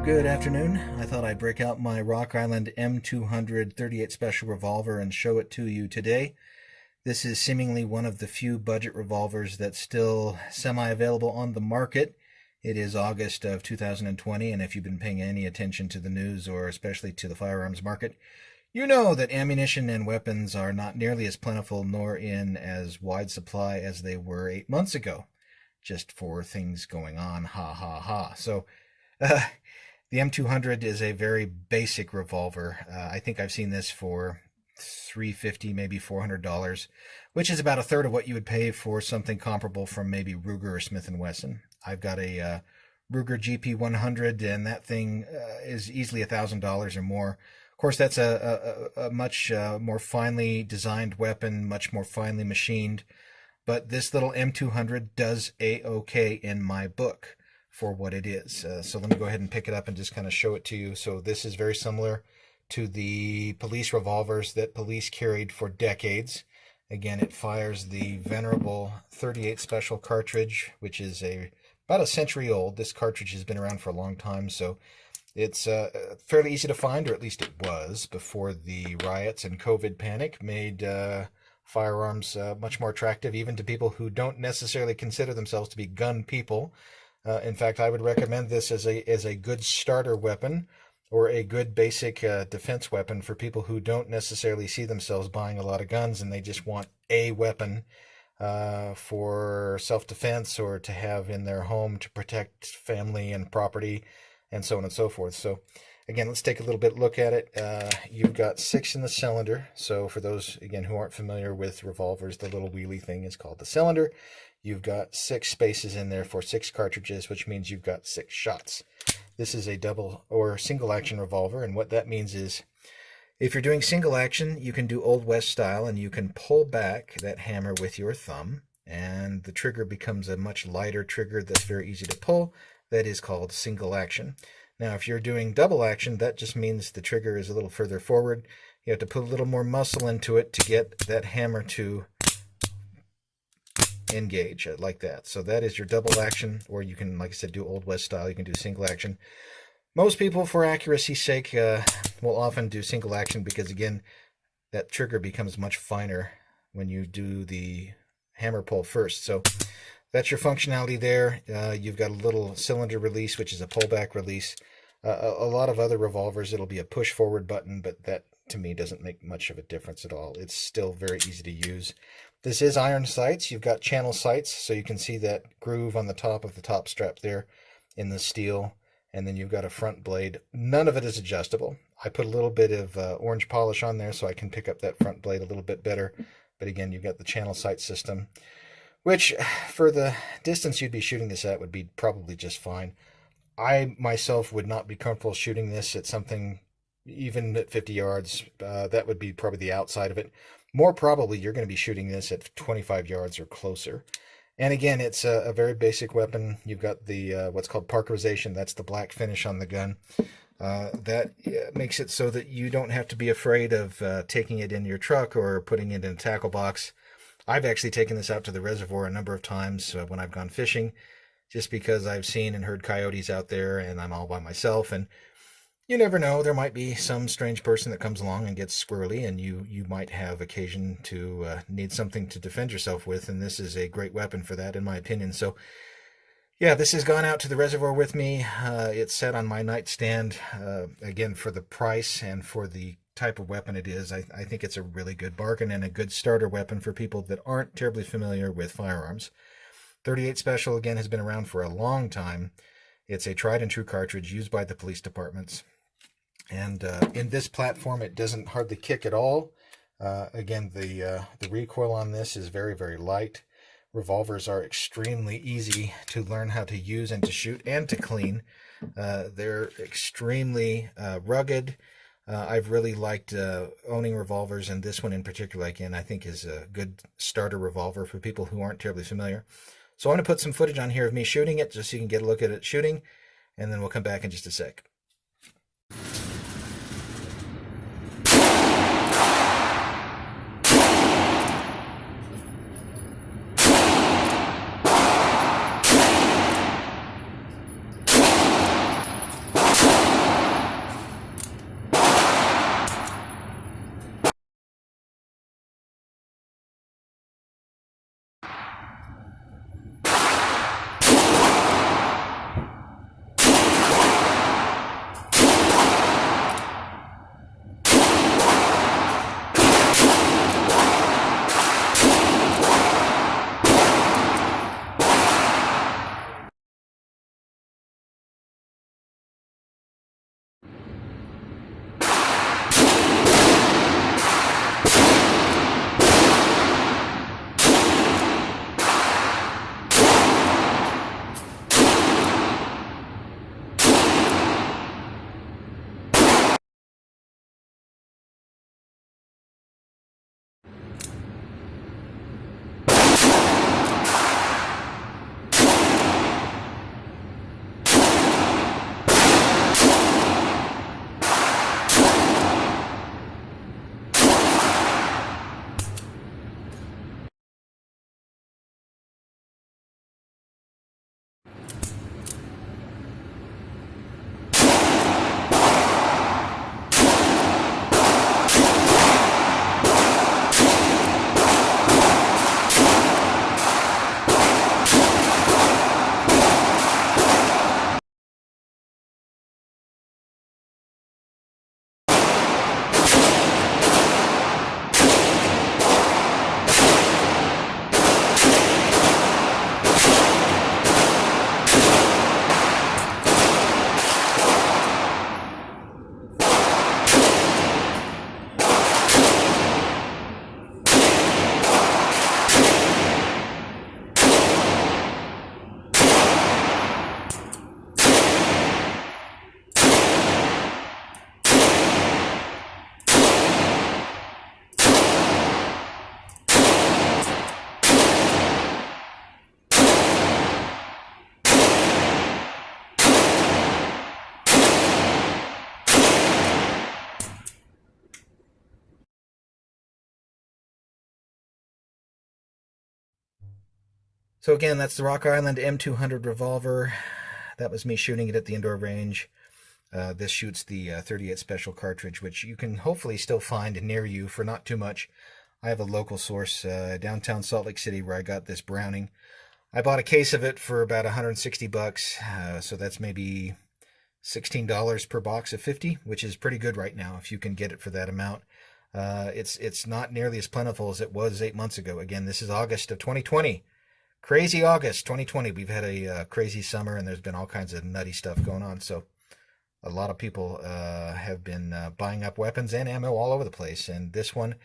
Good afternoon. I thought I'd break out my Rock Island M200 38 Special revolver and show it to you today. This is seemingly one of the few budget revolvers that's still semi-available on the market. It is August of 2020, and if you've been paying any attention to the news or especially to the firearms market, you know that ammunition and weapons are not nearly as plentiful nor in as wide supply as they were 8 months ago. Just for things going on, ha ha ha. So, the M200 is a very basic revolver. I think I've seen this for $350, maybe $400, which is about a third of what you would pay for something comparable from maybe Ruger or Smith & Wesson. I've got a Ruger GP100, and that thing is easily $1,000 or more. Of course, that's a much more finely designed weapon, much more finely machined, but this little M200 does A-OK in my book for what it is. So let me go ahead and pick it up and just kind of show it to you. So this is very similar to the police revolvers that police carried for decades. Again, it fires the venerable 38 Special cartridge, which is about a century old. This cartridge has been around for a long time, so it's fairly easy to find, or at least it was, before the riots and COVID panic made firearms much more attractive, even to people who don't necessarily consider themselves to be gun people. In fact, I would recommend this as a good starter weapon or a good basic defense weapon for people who don't necessarily see themselves buying a lot of guns and they just want a weapon for self-defense or to have in their home to protect family and property and so on and so forth. So again, let's take a little bit look at it. You've got 6 in the cylinder. So for those, again, who aren't familiar with revolvers, the little wheelie thing is called the cylinder. You've got 6 spaces in there for 6 cartridges, which means you've got 6 shots. This is a double or single action revolver, and what that means is if you're doing single action, you can do Old West style, and you can pull back that hammer with your thumb, and the trigger becomes a much lighter trigger that's very easy to pull. That is called single action. Now, if you're doing double action, that just means the trigger is a little further forward. You have to put a little more muscle into it to get that hammer to engage like that. So that is your double action, or you can, like I said, do Old West style. You can do single action. Most people, for accuracy's sake, will often do single action because, again, that trigger becomes much finer when you do the hammer pull first. So that's your functionality there. You've got a little cylinder release, which is a pullback release. A lot of other revolvers, it'll be a push forward button, but that to me doesn't make much of a difference at all. It's still very easy to use. This is iron sights. You've got channel sights, so you can see that groove on the top of the top strap there in the steel, and then you've got a front blade. None of it is adjustable. I put a little bit of orange polish on there so I can pick up that front blade a little bit better, but again, you've got the channel sight system, which for the distance you'd be shooting this at would be probably just fine. I myself would not be comfortable shooting this at something even at 50 yards. That would be probably the outside of it. More probably you're going to be shooting this at 25 yards or closer. And again, it's a very basic weapon. You've got the what's called parkerization. That's the black finish on the gun. That makes it so that you don't have to be afraid of taking it in your truck or putting it in a tackle box. I've actually taken this out to the reservoir a number of times when I've gone fishing, just because I've seen and heard coyotes out there and I'm all by myself, and you never know, there might be some strange person that comes along and gets squirrely, and you might have occasion to need something to defend yourself with, and this is a great weapon for that, in my opinion. So yeah, this has gone out to the reservoir with me. It's set on my nightstand. Again, for the price and for the type of weapon it is, I think it's a really good bargain and a good starter weapon for people that aren't terribly familiar with firearms. 38 Special, again, has been around for a long time. It's a tried and true cartridge used by the police departments. And in this platform, it doesn't hardly kick at all. Again, the recoil on this is very, very light. Revolvers are extremely easy to learn how to use and to shoot and to clean. They're extremely rugged. I've really liked owning revolvers, and this one in particular, again, I think is a good starter revolver for people who aren't terribly familiar. So I'm going to put some footage on here of me shooting it, just so you can get a look at it shooting, and then we'll come back in just a sec. So again, that's the Rock Island M200 revolver. That was me shooting it at the indoor range. This shoots the 38 special cartridge, which you can hopefully still find near you for not too much. I have a local source downtown Salt Lake City where I got this Browning. I bought a case of it for about 160 bucks, so that's maybe $16 per box of 50, which is pretty good right now if you can get it for that amount. It's not nearly as plentiful as it was 8 months ago. Again, this is August of 2020. Crazy August 2020. We've had a crazy summer, and there's been all kinds of nutty stuff going on. So a lot of people have been buying up weapons and ammo all over the place. And this one,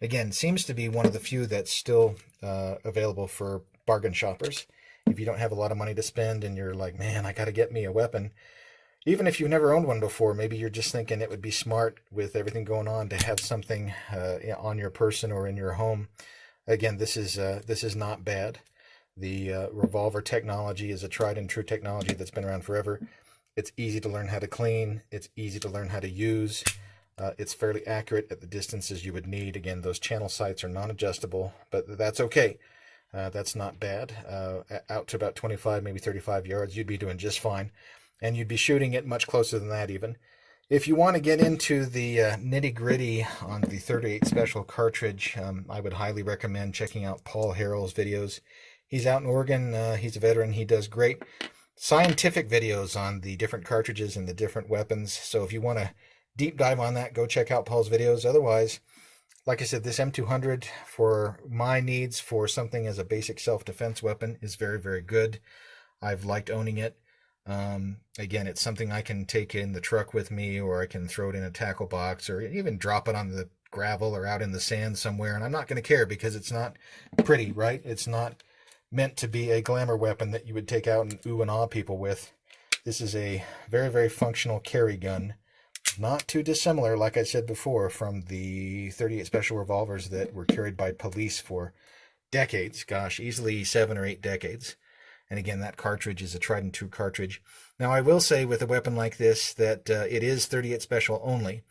again, seems to be one of the few that's still available for bargain shoppers. If you don't have a lot of money to spend and you're like, man, I got to get me a weapon. Even if you've never owned one before, maybe you're just thinking it would be smart with everything going on to have something on your person or in your home. Again, this is not bad. The revolver technology is a tried and true technology that's been around forever. It's easy to learn how to clean. It's easy to learn how to use. It's fairly accurate at the distances you would need. Again, those channel sights are non-adjustable, but that's okay. That's not bad. Out to about 25, maybe 35 yards, you'd be doing just fine. And you'd be shooting it much closer than that even. If you want to get into the nitty-gritty on the 38 special cartridge, I would highly recommend checking out Paul Harrell's videos. He's out in Oregon. He's a veteran. He does great scientific videos on the different cartridges and the different weapons. So if you want to deep dive on that, go check out Paul's videos. Otherwise, like I said, this M200 for my needs for something as a basic self-defense weapon is very, very good. I've liked owning it. Again, it's something I can take in the truck with me, or I can throw it in a tackle box, or even drop it on the gravel or out in the sand somewhere, and I'm not going to care because it's not pretty, right? It's not meant to be a glamour weapon that you would take out and ooh and awe people with. This is a very, very functional carry gun. Not too dissimilar, like I said before, from the 38 special revolvers that were carried by police for decades. Gosh, easily 7 or 8 decades. And again, that cartridge is a tried and true cartridge. Now, I will say with a weapon like this that it is 38 special only.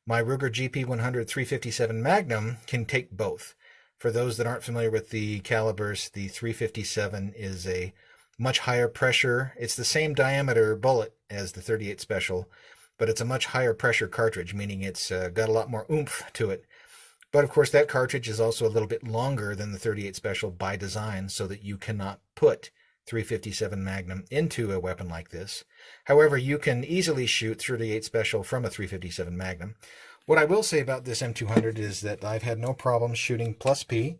My Ruger GP100 357 Magnum can take both. For those that aren't familiar with the calibers, the 357 is a much higher pressure. It's the same diameter bullet as the 38 special, but it's a much higher pressure cartridge, meaning it's got a lot more oomph to it. But of course, that cartridge is also a little bit longer than the 38 special by design, so that you cannot put 357 Magnum into a weapon like this. However, you can easily shoot 38 special from a 357 Magnum. What I will say about this M200 is that I've had no problems shooting plus P.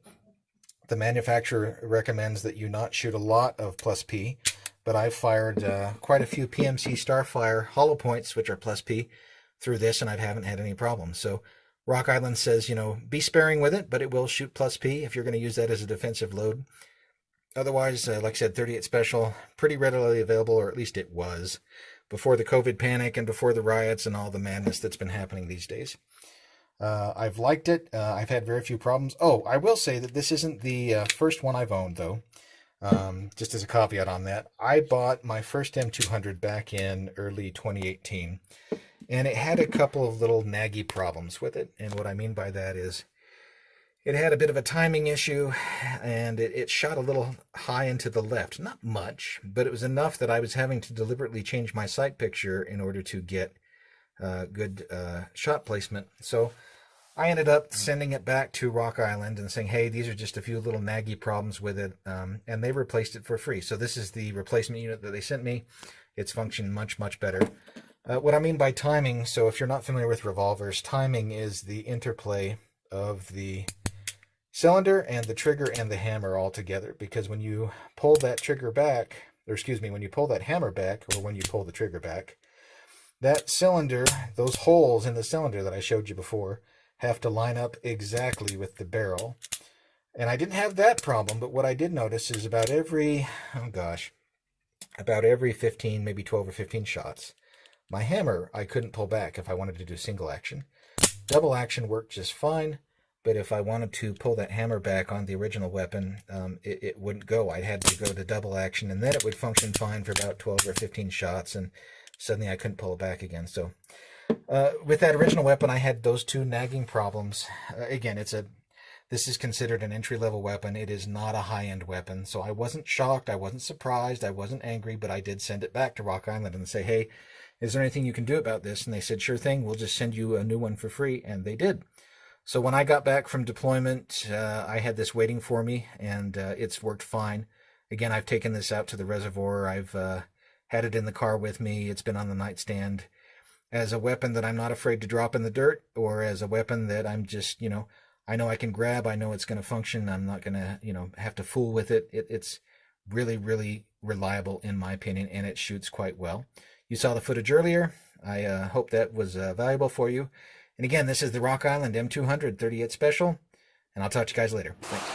The manufacturer recommends that you not shoot a lot of plus P, but I've fired quite a few PMC Starfire hollow points, which are plus P, through this, and I haven't had any problems. So Rock Island says, you know, be sparing with it, but it will shoot plus P if you're going to use that as a defensive load. Otherwise, like I said, 38 special, pretty readily available, or at least it was, before the COVID panic and before the riots and all the madness that's been happening these days. I've liked it. I've had very few problems. Oh, I will say that this isn't the first one I've owned, though. Just as a caveat on that, I bought my first M200 back in early 2018, and it had a couple of little naggy problems with it. And what I mean by that is it had a bit of a timing issue, and it shot a little high into the left. Not much, but it was enough that I was having to deliberately change my sight picture in order to get good shot placement. So I ended up sending it back to Rock Island and saying, hey, these are just a few little naggy problems with it, and they replaced it for free. So this is the replacement unit that they sent me. It's functioned much, much better. What I mean by timing, so if you're not familiar with revolvers, timing is the interplay of the cylinder and the trigger and the hammer all together, because when you pull that trigger back, or excuse me, when you pull that hammer back, or when you pull the trigger back, that cylinder, those holes in the cylinder that I showed you before, have to line up exactly with the barrel. And I didn't have that problem, but what I did notice is about every 15, maybe 12 or 15 shots, my hammer I couldn't pull back if I wanted to do single action. Double action worked just fine. But if I wanted to pull that hammer back on the original weapon, it wouldn't go. I had to go to double action, and then it would function fine for about 12 or 15 shots, and suddenly I couldn't pull it back again. So with that original weapon, I had those two nagging problems. Again, This is considered an entry-level weapon. It is not a high-end weapon. So I wasn't shocked. I wasn't surprised. I wasn't angry, but I did send it back to Rock Island and say, hey, is there anything you can do about this? And they said, sure thing. We'll just send you a new one for free. And they did. So when I got back from deployment, I had this waiting for me, and it's worked fine. Again, I've taken this out to the reservoir. I've had it in the car with me. It's been on the nightstand as a weapon that I'm not afraid to drop in the dirt, or as a weapon that I'm just, I know I can grab. I know it's going to function. I'm not going to, have to fool with it. It's really, really reliable in my opinion, and it shoots quite well. You saw the footage earlier. I hope that was valuable for you. And again, this is the Rock Island M200 38 Special, and I'll talk to you guys later. Thanks.